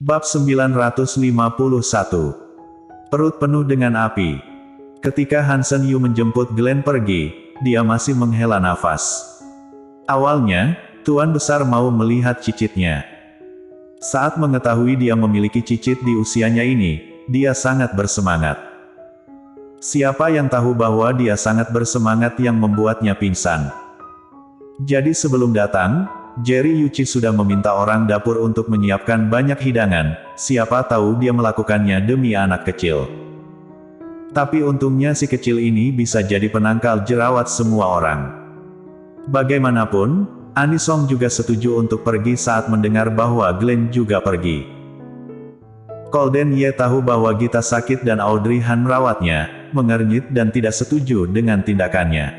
Bab 951. Perut penuh dengan api. Ketika Hansen Yu menjemput Glenn pergi, dia masih menghela nafas. Awalnya, Tuan Besar mau melihat cicitnya. Saat mengetahui dia memiliki cicit di usianya ini, dia sangat bersemangat. Siapa yang tahu bahwa dia sangat bersemangat yang membuatnya pingsan. Jadi sebelum datang, Jerry Yuchi sudah meminta orang dapur untuk menyiapkan banyak hidangan, siapa tahu dia melakukannya demi anak kecil. Tapi untungnya si kecil ini bisa jadi penangkal jerawat semua orang. Bagaimanapun, Anisong juga setuju untuk pergi saat mendengar bahwa Glenn juga pergi. Golden Ye tahu bahwa Gita sakit dan Audrey Han merawatnya, mengernyit dan tidak setuju dengan tindakannya.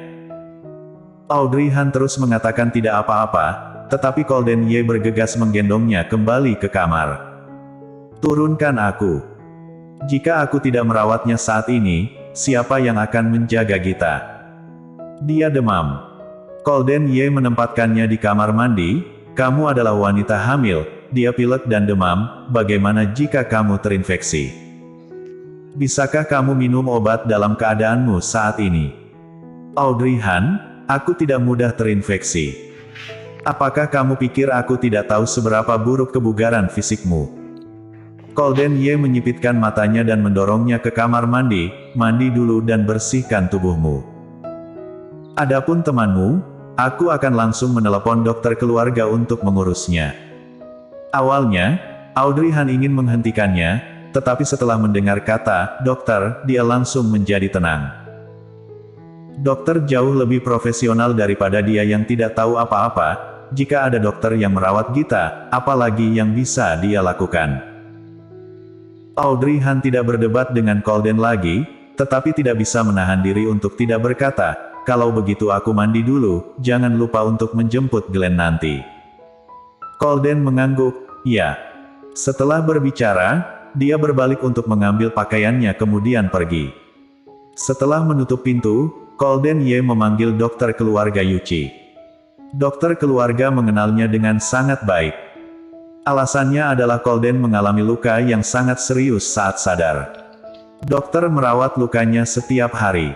Audrey Han terus mengatakan tidak apa-apa, tetapi Golden Ye bergegas menggendongnya kembali ke kamar. Turunkan aku. Jika aku tidak merawatnya saat ini, siapa yang akan menjaga Gita? Dia demam. Golden Ye menempatkannya di kamar mandi. Kamu adalah wanita hamil, dia pilek dan demam, bagaimana jika kamu terinfeksi? Bisakah kamu minum obat dalam keadaanmu saat ini? Audrey Han, aku tidak mudah terinfeksi. Apakah kamu pikir aku tidak tahu seberapa buruk kebugaran fisikmu? Golden Ye menyipitkan matanya dan mendorongnya ke kamar mandi, mandi dulu dan bersihkan tubuhmu. Adapun temanmu, aku akan langsung menelepon dokter keluarga untuk mengurusnya. Awalnya, Audrey Han ingin menghentikannya, tetapi setelah mendengar kata dokter, dia langsung menjadi tenang. Dokter jauh lebih profesional daripada dia yang tidak tahu apa-apa. Jika ada dokter yang merawat Gita, apalagi yang bisa dia lakukan? Audrey Han tidak berdebat dengan Golden lagi, tetapi tidak bisa menahan diri untuk tidak berkata, kalau begitu aku mandi dulu, jangan lupa untuk menjemput Glenn nanti. Golden mengangguk, ya. Setelah berbicara, dia berbalik untuk mengambil pakaiannya kemudian pergi. Setelah menutup pintu, Golden Ye memanggil dokter keluarga Yuchi. Dokter keluarga mengenalnya dengan sangat baik. Alasannya adalah Golden mengalami luka yang sangat serius saat sadar. Dokter merawat lukanya setiap hari.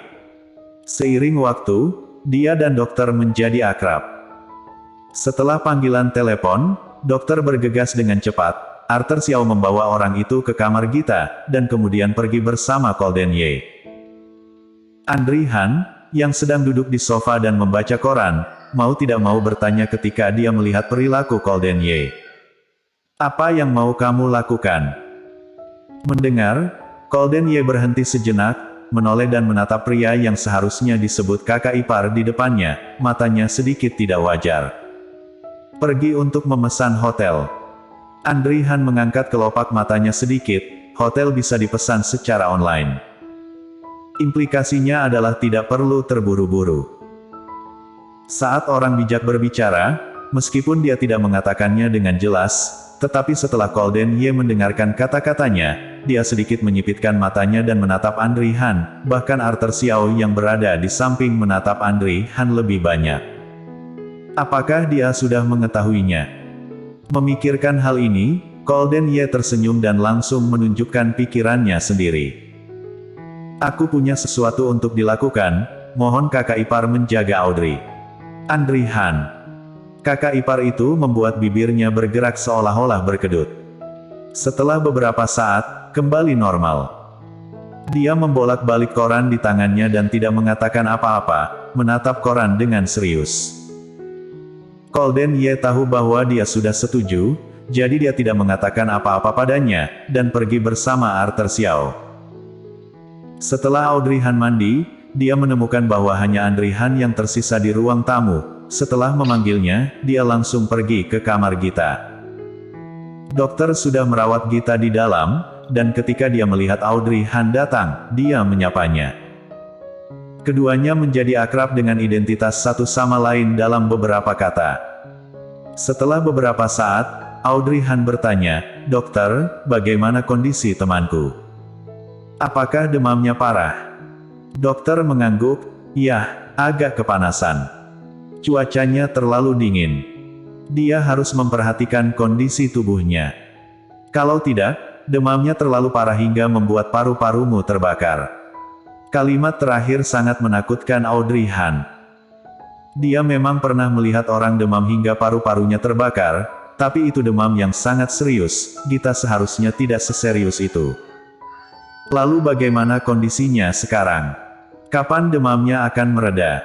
Seiring waktu, dia dan dokter menjadi akrab. Setelah panggilan telepon, dokter bergegas dengan cepat. Arthur Xiao membawa orang itu ke kamar Gita, dan kemudian pergi bersama Golden Ye. Audrey Han, yang sedang duduk di sofa dan membaca koran, mau tidak mau bertanya ketika dia melihat perilaku Golden Ye. Apa yang mau kamu lakukan? Mendengar, Golden Ye berhenti sejenak, menoleh dan menatap pria yang seharusnya disebut kakak ipar di depannya, matanya sedikit tidak wajar. Pergi untuk memesan hotel. Audrey Han mengangkat kelopak matanya sedikit, hotel bisa dipesan secara online. Implikasinya adalah tidak perlu terburu-buru. Saat orang bijak berbicara, meskipun dia tidak mengatakannya dengan jelas, tetapi setelah Golden Ye mendengarkan kata-katanya, dia sedikit menyipitkan matanya dan menatap Audrey Han, bahkan Arthur Xiao yang berada di samping menatap Audrey Han lebih banyak. Apakah dia sudah mengetahuinya? Memikirkan hal ini, Golden Ye tersenyum dan langsung menunjukkan pikirannya sendiri. Aku punya sesuatu untuk dilakukan, mohon kakak ipar menjaga Audrey. Audrey Han. Kakak ipar itu membuat bibirnya bergerak seolah-olah berkedut. Setelah beberapa saat, kembali normal. Dia membolak-balik koran di tangannya dan tidak mengatakan apa-apa, menatap koran dengan serius. Golden Ye tahu bahwa dia sudah setuju, jadi dia tidak mengatakan apa-apa padanya, dan pergi bersama Arthur Xiao. Setelah Audrey Han mandi, dia menemukan bahwa hanya Audrey Han yang tersisa di ruang tamu. Setelah memanggilnya, dia langsung pergi ke kamar Gita. Dokter sudah merawat Gita di dalam, dan ketika dia melihat Audrey Han datang, dia menyapanya. Keduanya menjadi akrab dengan identitas satu sama lain dalam beberapa kata. Setelah beberapa saat, Audrey Han bertanya, "Dokter, bagaimana kondisi temanku? Apakah demamnya parah?" Dokter mengangguk, "Ya, agak kepanasan. Cuacanya terlalu dingin. Dia harus memperhatikan kondisi tubuhnya." Kalau tidak, demamnya terlalu parah hingga membuat paru-parumu terbakar. Kalimat terakhir sangat menakutkan Audrey Han. Dia memang pernah melihat orang demam hingga paru-parunya terbakar, tapi itu demam yang sangat serius, Gita seharusnya tidak seserius itu. Lalu bagaimana kondisinya sekarang? Kapan demamnya akan mereda?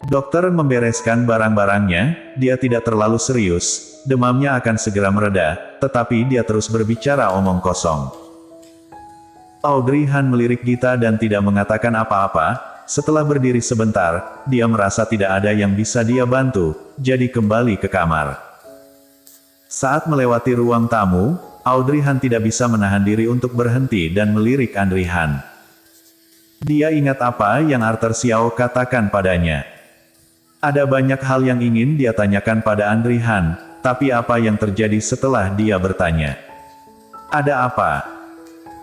Dokter membereskan barang-barangnya, dia tidak terlalu serius, demamnya akan segera mereda, tetapi dia terus berbicara omong kosong. Audrey Han melirik Gita dan tidak mengatakan apa-apa. Setelah berdiri sebentar, dia merasa tidak ada yang bisa dia bantu, jadi kembali ke kamar. Saat melewati ruang tamu, Audrey Han tidak bisa menahan diri untuk berhenti dan melirik Andri Han. Dia ingat apa yang Arthur Xiao katakan padanya. Ada banyak hal yang ingin dia tanyakan pada Andri Han, tapi apa yang terjadi setelah dia bertanya? Ada apa?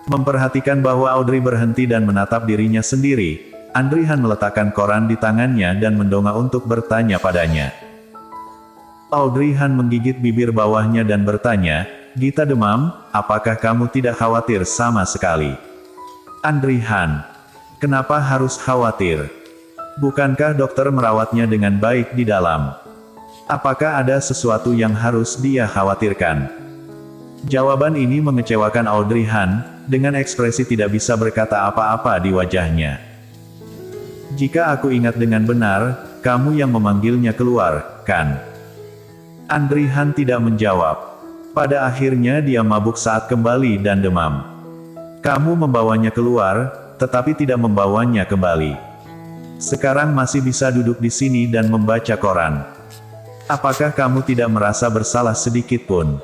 Memperhatikan bahwa Audrey berhenti dan menatap dirinya sendiri, Andri Han meletakkan koran di tangannya dan mendongak untuk bertanya padanya. Audrey Han menggigit bibir bawahnya dan bertanya, Gita demam, apakah kamu tidak khawatir sama sekali? Andri Han, kenapa harus khawatir? Bukankah dokter merawatnya dengan baik di dalam? Apakah ada sesuatu yang harus dia khawatirkan? Jawaban ini mengecewakan Audrey Han, dengan ekspresi tidak bisa berkata apa-apa di wajahnya. Jika aku ingat dengan benar, kamu yang memanggilnya keluar, kan? Andri Han tidak menjawab. Pada akhirnya dia mabuk saat kembali dan demam. Kamu membawanya keluar, tetapi tidak membawanya kembali. Sekarang masih bisa duduk di sini dan membaca koran. Apakah kamu tidak merasa bersalah sedikit pun?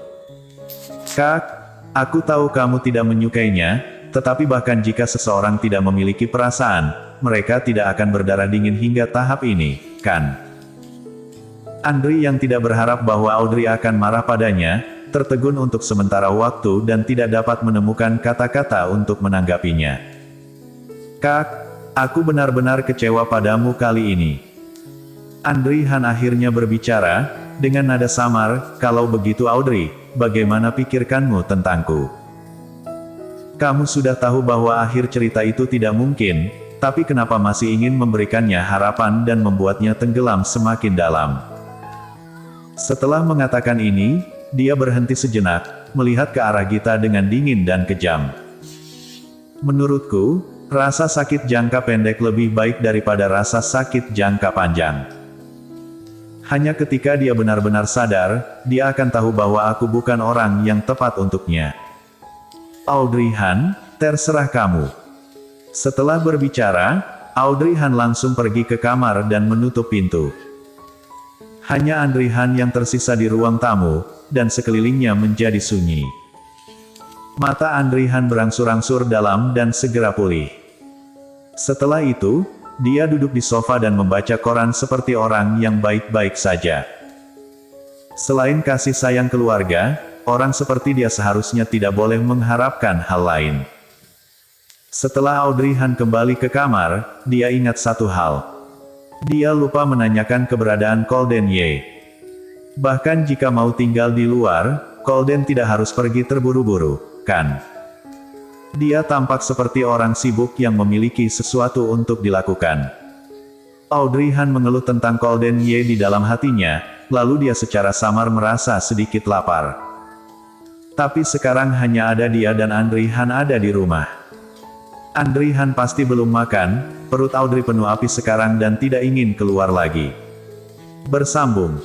Kak, aku tahu kamu tidak menyukainya, tetapi bahkan jika seseorang tidak memiliki perasaan, mereka tidak akan berdarah dingin hingga tahap ini, kan? Andri yang tidak berharap bahwa Audrey akan marah padanya, tertegun untuk sementara waktu dan tidak dapat menemukan kata-kata untuk menanggapinya. Kak, aku benar-benar kecewa padamu kali ini. Andri Han akhirnya berbicara, dengan nada samar, kalau begitu Audrey, bagaimana pikirkanmu tentangku? Kamu sudah tahu bahwa akhir cerita itu tidak mungkin, tapi kenapa masih ingin memberikannya harapan dan membuatnya tenggelam semakin dalam? Setelah mengatakan ini, dia berhenti sejenak, melihat ke arah Gita dengan dingin dan kejam. Menurutku, rasa sakit jangka pendek lebih baik daripada rasa sakit jangka panjang. Hanya ketika dia benar-benar sadar, dia akan tahu bahwa aku bukan orang yang tepat untuknya. Audrey Han, terserah kamu. Setelah berbicara, Audrey Han langsung pergi ke kamar dan menutup pintu. Hanya Andri Han yang tersisa di ruang tamu, dan sekelilingnya menjadi sunyi. Mata Andri Han berangsur-angsur dalam dan segera pulih. Setelah itu, dia duduk di sofa dan membaca koran seperti orang yang baik-baik saja. Selain kasih sayang keluarga, orang seperti dia seharusnya tidak boleh mengharapkan hal lain. Setelah Audrey Han kembali ke kamar, dia ingat satu hal. Dia lupa menanyakan keberadaan Golden Ye. Bahkan jika mau tinggal di luar, Golden tidak harus pergi terburu-buru, kan? Dia tampak seperti orang sibuk yang memiliki sesuatu untuk dilakukan. Audrey Han mengeluh tentang Golden Ye di dalam hatinya, lalu dia secara samar merasa sedikit lapar. Tapi sekarang hanya ada dia dan Andri Han ada di rumah. Andri Han pasti belum makan, perut Audrey penuh api sekarang dan tidak ingin keluar lagi. Bersambung.